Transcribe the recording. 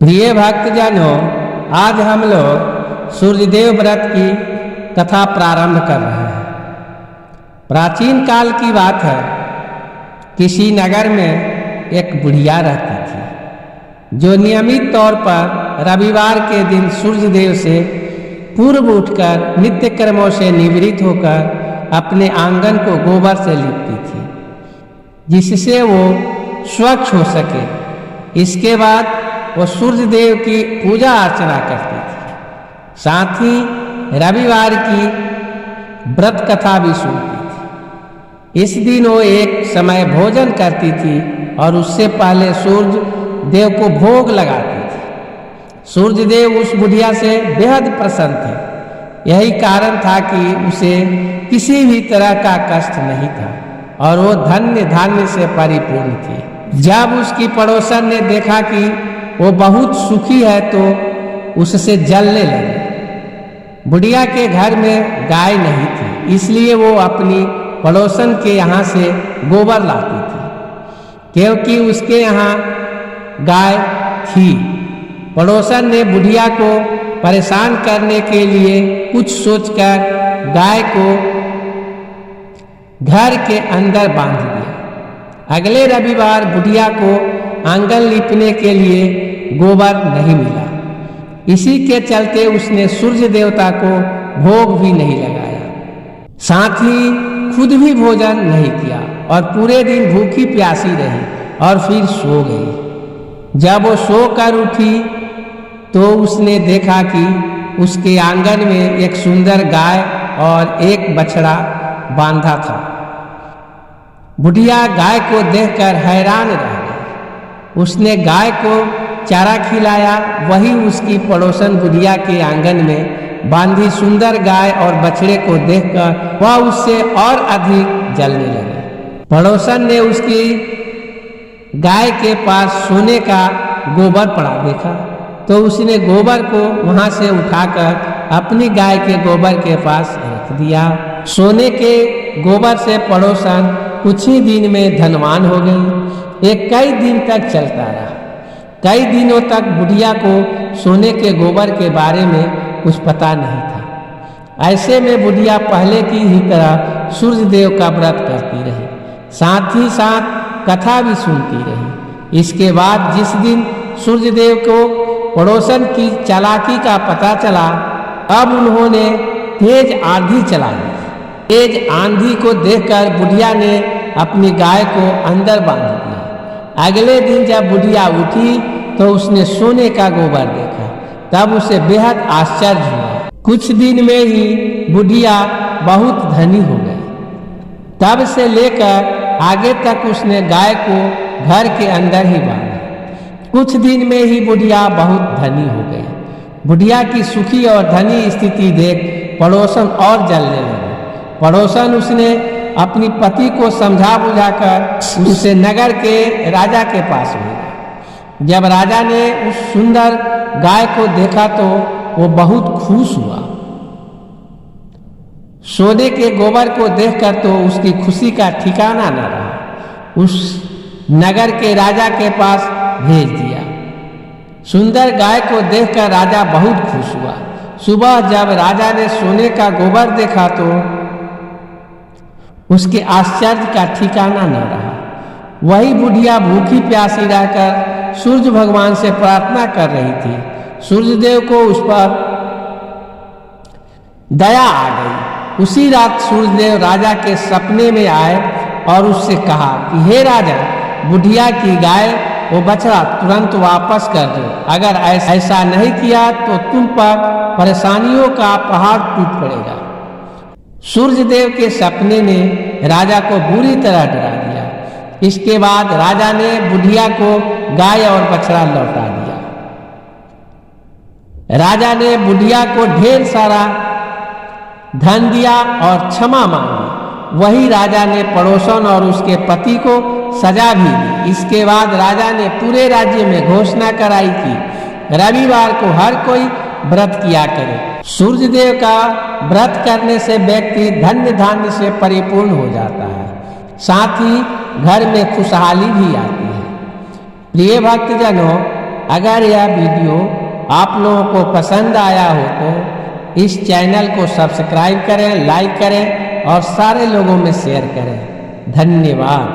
प्रिय भक्तजनों, आज हम लोग सूर्यदेव व्रत की कथा प्रारंभ कर रहे हैं। प्राचीन काल की बात है, किसी नगर में एक बुढ़िया रहती थी जो नियमित तौर पर रविवार के दिन सूर्यदेव से पूर्व उठकर नित्य कर्मों से निवृत्त होकर अपने आंगन को गोबर से लीपती थी, जिससे वो स्वच्छ हो सके। इसके बाद वो सूर्यदेव की पूजा अर्चना करती थी, साथ ही रविवार की व्रत कथा भी सुनती थी। इस दिन वो एक समय भोजन करती थी और उससे पहले सूर्य देव को भोग लगाती थी। सूर्यदेव उस बुढ़िया से बेहद प्रसन्न थे। यही कारण था कि उसे किसी भी तरह का कष्ट नहीं था और वो धन्य धान्य से परिपूर्ण थी। जब उसकी पड़ोसन ने देखा कि वो बहुत सुखी है तो उससे जलने लगी। बुढ़िया के घर में गाय नहीं थी, इसलिए वो अपनी पड़ोसन के यहाँ से गोबर लाती थी, क्योंकि उसके यहाँ गाय थी। पड़ोसन ने बुढ़िया को परेशान करने के लिए कुछ सोचकर गाय को घर के अंदर बांध दिया। अगले रविवार बुढ़िया को आंगन लीपने के लिए गोबर नहीं मिला। इसी के चलते उसने सूर्य देवता को भोग भी नहीं लगाया, साथ ही खुद भी भोजन नहीं किया और पूरे दिन भूखी प्यासी रही और फिर सो गई। जब वो सो कर उठी तो उसने देखा कि उसके आंगन में एक सुंदर गाय और एक बछड़ा बांधा था। बुढ़िया गाय को देखकर हैरान रह गई। उसने गाय को चारा खिलाया। वही उसकी पड़ोसन बुढ़िया के आंगन में बांधी सुंदर गाय और बछड़े को देखकर वह उससे और अधिक जलने लगे। पड़ोसन ने उसकी गाय के पास सोने का गोबर पड़ा देखा तो उसने गोबर को वहां से उठाकर अपनी गाय के गोबर के पास रख दिया। सोने के गोबर से पड़ोसन कुछ ही दिन में धनवान हो गई। ये कई दिन तक चलता रहा। कई दिनों तक बुढ़िया को सोने के गोबर के बारे में कुछ पता नहीं था। ऐसे में बुढ़िया पहले की ही तरह सूर्यदेव का व्रत करती रही, साथ ही साथ कथा भी सुनती रही। इसके बाद जिस दिन सूर्यदेव को पड़ोसन की चालाकी का पता चला, अब उन्होंने तेज आंधी चला दी। तेज आंधी को देखकर बुढ़िया ने अपनी गाय को अंदर बांध दिया। अगले दिन जब बुढ़िया उठी तो उसने सोने का गोबर देखा, तब उसे बेहद आश्चर्य हुआ। कुछ दिन में ही बुढ़िया बहुत धनी हो गई। तब से लेकर आगे तक उसने गाय को घर के अंदर ही बांधा। कुछ दिन में ही बुढ़िया बहुत धनी हो गई। बुढ़िया की सुखी और धनी स्थिति देख पड़ोसन और जलने लगे। पड़ोसन उसने अपनी पति को समझा बुझाकर उसे नगर के राजा के पास भेजा। जब राजा ने उस सुंदर गाय को देखा तो वो बहुत खुश हुआ। सोने के गोबर को देखकर तो उसकी खुशी का ठिकाना न रहा। उस नगर के राजा के पास भेज दिया। सुंदर गाय को देखकर राजा बहुत खुश हुआ। सुबह जब राजा ने सोने का गोबर देखा तो उसके आश्चर्य का ठिकाना न रहा। वही बुढ़िया भूखी प्यासी रहकर सूर्य भगवान से प्रार्थना कर रही थी। सूर्यदेव को उस पर दया आ गई। उसी रात सूर्यदेव राजा के सपने में आए और उससे कहा कि हे राजा, बुढ़िया की गाय वो बछड़ा तुरंत वापस कर दो। अगर ऐसा नहीं किया तो तुम पर परेशानियों का पहाड़ टूट पड़ेगा। सूर्यदेव के सपने ने राजा को बुरी तरह डरा दिया। इसके बाद राजा ने बुढ़िया को गाय और बछड़ा लौटा दिया। राजा ने बुढ़िया को ढेर सारा धन दिया और क्षमा मांगी। वही राजा ने पड़ोसन और उसके पति को सजा भी दी। इसके बाद राजा ने पूरे राज्य में घोषणा कराई कि रविवार को हर कोई व्रत किया करे। सूर्यदेव का व्रत करने से व्यक्ति धन्य धान्य से परिपूर्ण हो जाता है, साथ ही घर में खुशहाली भी आती है। प्रिय भक्तजनों, अगर यह वीडियो आप लोगों को पसंद आया हो तो इस चैनल को सब्सक्राइब करें, लाइक करें और सारे लोगों में शेयर करें। धन्यवाद।